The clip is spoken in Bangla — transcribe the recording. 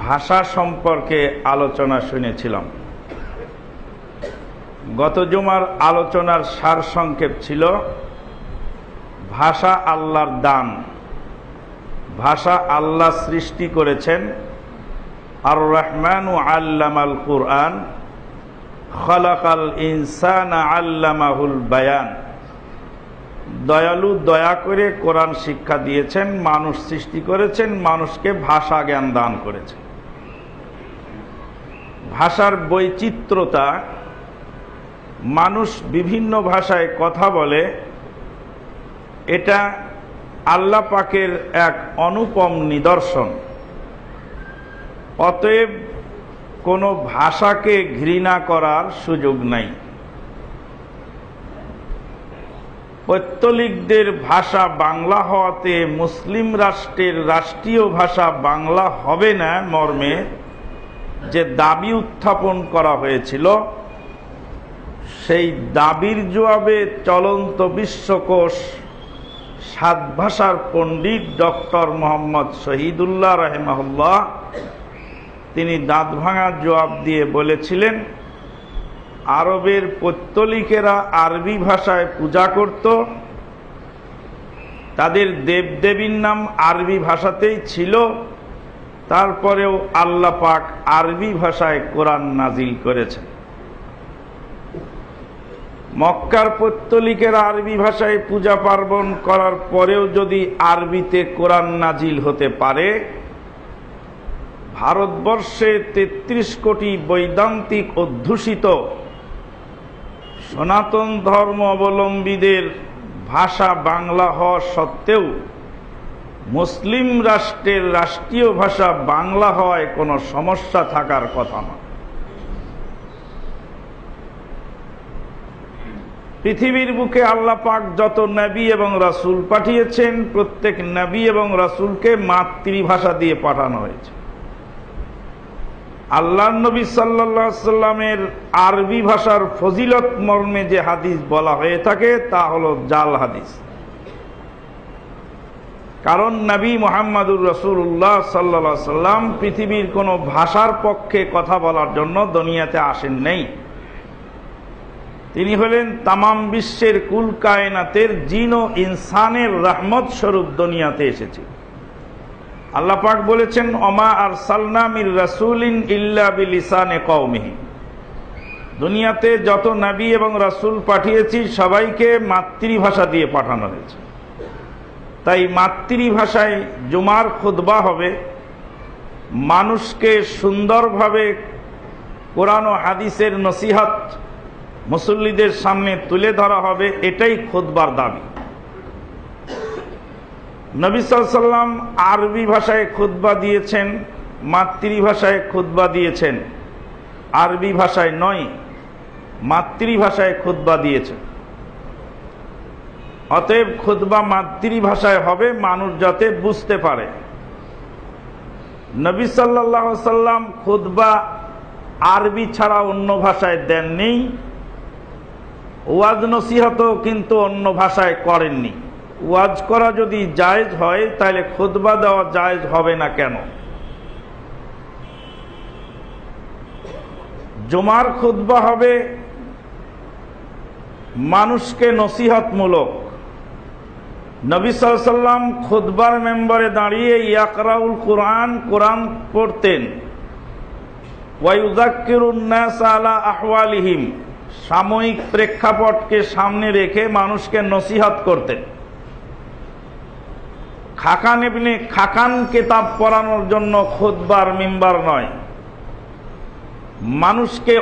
ভাষা সম্পর্কে আলোচনা শুনেছিলাম। গত জুমার আলোচনার সারসংক্ষেপ ছিল ভাষা আল্লাহর দান। ভাষা আল্লাহ সৃষ্টি করেছেন। আর রহমানু আল্লামাল কুরআন খলাকাল ইনসানা আল্লামাহুল বায়ান। দয়ালু দয়া করে কোরআন শিক্ষা দিয়েছেন, মানুষ সৃষ্টি করেছেন, মানুষকে ভাষা জ্ঞান দান করেছেন। ভাষার বৈচিত্র্যতা, মানুষ বিভিন্ন ভাষায় কথা বলে, এটা আল্লাহ পাকের এক অনুপম নিদর্শন। অতএব কোনো ভাষাকে ঘৃণা করার সুযোগ নাই। পৌত্তলিকদের ভাষা বাংলা হওয়াতে মুসলিম রাষ্ট্রের রাষ্ট্রীয় ভাষা বাংলা হবে না মর্মে যে দাবি উত্থাপন করা হয়েছিল, সেই দাবির জবাবে চলন্ত বিশ্বকোষ 7 ভাষার পণ্ডিত ডক্টর মোহাম্মদ শহীদুল্লাহ রাহিমাহুল্লাহ তিনি দাঁত ভাঙা জবাব দিয়ে বলেছিলেন, আরবের পৌত্তলিকেরা আরবি ভাষায় পূজা করত, তাদের দেবদেবীর নাম আরবি ভাষাতেই ছিল, তারপরেও আল্লাহ পাক আরবি ভাষায় কোরআন নাজিল করেছেন। মক্কার পৌত্তলিকেরা আরবি ভাষায় পূজা পার্বণ করার পরেও যদি আরবিতে কোরআন নাজিল হতে পারে, ভারতবর্ষে 33 কোটি বৈদান্তিক অধ্যুষিত সনাতন ধর্ম অবলম্বীদের ভাষা বাংলা হওয়া সত্ত্বেও মুসলিম রাষ্ট্রের রাষ্ট্রীয় ভাষা বাংলা হওয়ায় কোনো সমস্যা থাকার কথা না। পৃথিবীর বুকে আল্লাহ পাক যত নবী এবং রাসূল পাঠিয়েছেন, প্রত্যেক নবী এবং রাসূলকে মাতৃভাষা দিয়ে পাঠানো হয়েছে। আল্লাহর নবী সাল্লাল্লাহু আলাইহি সাল্লামের আরবি ভাষার ফজিলত মর্মে যে হাদিস বলা হয়ে থাকে তা হলো জাল হাদিস। কারণ নবী মুহাম্মদুর রাসূলুল্লাহ সাল্লাল্লাহু আলাইহি সাল্লাম পৃথিবীর কোনো ভাষার পক্ষে কথা বলার জন্য দুনিয়াতে আসেন নাই। তিনি হলেন তামাম বিশ্বের কুল কায়নাতের জিন ও ইনসানের রহমত স্বরূপ দুনিয়াতে এসেছে। আল্লাহ পাক বলেছেন, ওমা আরসালনা মির রাসূলিন ইল্লা বিলিসানি কওমিহি। দুনিয়াতে যত নবী এবং রাসূল পাঠিয়েছি সবাইকে মাতৃভাষা দিয়ে পাঠানো হয়েছে। তাই মাতৃভাষায় জুমার খুতবা হবে, মানুষকে সুন্দরভাবে কোরআন ও হাদিসের নসিহত মুসল্লিদের সামনে তুলে ধরা হবে, এটাই খুতবার দাবি। নবী সাল্লাল্লাহু আলাইহি সাল্লাম আরবি ভাষায় খুতবা দিয়েছেন, মাতৃভাষায় খুতবা দিয়েছেন, আরবি ভাষায় নয়, মাতৃভাষায় খুতবা দিয়েছেন। অতএব খুতবা মাতৃভাষায় হবে, মানুষ যাতে বুঝতে পারে। নবী সাল্লাল্লাহু আলাইহি সাল্লাম খুতবা আরবি ছাড়া অন্য ভাষায় দেননি, ওয়াজ নসিহতও কিন্তু অন্য ভাষায় করেননি। ওয়াজ করা যদি জায়েজ হয় তাহলে খুতবা দেওয়া জায়েজ হবে না কেন? জুমার খুতবা হবে মানুষকে নসিহতমূলক। নবী সাল্লাল্লাহু আলাইহি সাল্লাম খুতবার মেম্বারে দাঁড়িয়ে ইয়াকরাউল কুরআন, কোরআন পড়তেন। ওয়া ইউযাক্কিরুন নাস আলা আহওয়ালিহিম, সাময়িক প্রেক্ষাপটকে সামনে রেখে মানুষকে নসিহত করতেন। খাকান ইবনে খাকান কিতাব পড়ানোর জন্য খুতবার মিম্বার নয়, মানুষকে